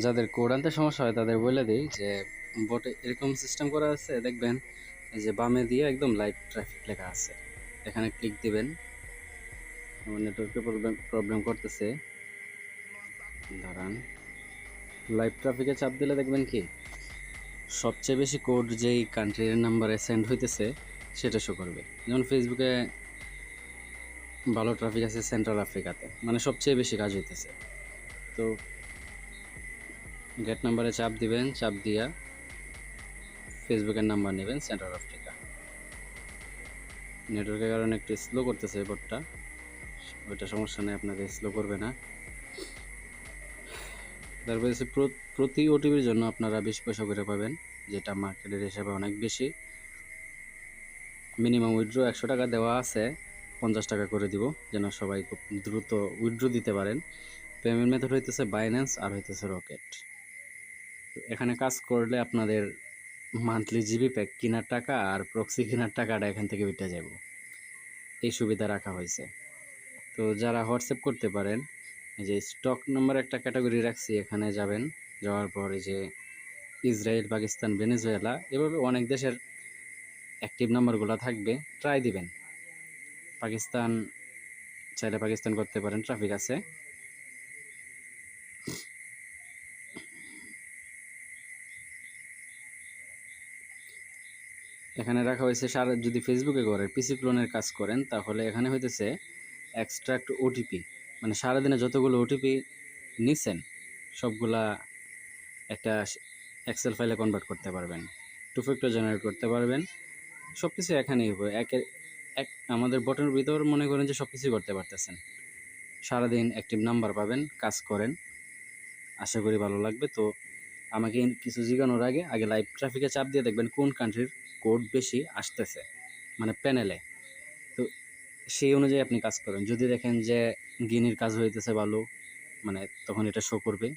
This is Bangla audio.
যাদের কোড আনতে সমস্যা হয় তাদের বলে দিই যে বটে এরকম সিস্টেম করা আছে, দেখবেন এই যে বামে দিয়ে একদম লাইভ ট্রাফিক লেখা আছে, এখানে ক্লিক দিবেন। আমার নেটওয়ার্কে প্রবলেম করতেছে, দাঁড়ান। লাইভ ট্রাফিকে চাপ দিলে দেখবেন কি সবচেয়ে বেশি কোড যেই কান্ট্রির নাম্বারে সেন্ড হইতেছে সেটা শো করবে। যেমন ফেসবুকে ভালো ট্রাফিক আছে সেন্ট্রাল আফ্রিকাতে, মানে সবচেয়ে বেশি কাজ হইতেছে। তো গেট নাম্বারে চাপ দিবেন, চাপ দিয়া ফেসবুকের নাম্বার নেবেন সেন্ট্রাল আফ্রিকা। নেটওয়ার্কের কারণে একটু স্লো করতেছে বোর্ডটা, ওইটা সমস্যা নেই, আপনাকে স্লো করবে না। তারপরে হচ্ছে প্রতি ওটিপির জন্য আপনারা 20 পয়সা করে পাবেন, যেটা মার্কেটের হিসাবে অনেক বেশি। মিনিমাম উইথড্র 100 টাকা দেওয়া আছে, 50 টাকা করে দিব যেন সবাই খুব দ্রুত উইথড্র দিতে পারেন। পেমেন্ট মেথড হইতেছে বাইন্যান্স আর হইতেছে রকেট। এখানে কাজ করলে আপনাদের মান্থলি জিবি প্যাক কেনার টাকা আর প্রক্সি কেনার টাকাটা এখান থেকে উঠে যাব, এই সুবিধা রাখা হয়েছে। তো যারা হোয়াটসঅ্যাপ করতে পারেন, এই যে স্টক নাম্বার একটা ক্যাটাগরি রাখছি, এখানে যাবেন, যাওয়ার পর এই যে ইসরায়েল, পাকিস্তান, ভেনেজুয়েলা, এভাবে অনেক দেশের অ্যাক্টিভ নাম্বারগুলো থাকবে, ট্রাই দিবেন। পাকিস্তান চাইলে পাকিস্তান করতে পারেন, ট্রাফিক আছে। এখানে রাখা হয়েছে সারা, যদি ফেসবুকে করেন, পিসি ক্লোনের কাজ করেন, তাহলে এখানে হইতেছে এক্সট্রাক্ট ওটিপি, মানে সারাদিনে যতগুলো ওটিপি নিছেন সবগুলা একটা এক্সেল ফাইলে কনভার্ট করতে পারবেন, টু ফ্যাক্টর জেনারেট করতে পারবেন। সব কিছু এখানেই হবে, এক আমাদের বটের ভিতর মনে করেন যে সব কিছুই করতে পারতেছেন। সারাদিন অ্যাক্টিভ নাম্বার পাবেন, কাজ করেন, আশা করি ভালো লাগবে। তো আমাকে কিছু জিজ্ঞানোর আগে লাইভ ট্রাফিকে চাপ দিয়ে দেখবেন কোন কান্ট্রির কোড বেশি আসতেছে, মানে প্যানেলে। তো সেই অনুযায়ী আপনি কাজ করেন, যদি দেখেন যে গিনির কাজ হইতেছে ভালো, মানে তখন এটা শো করবে।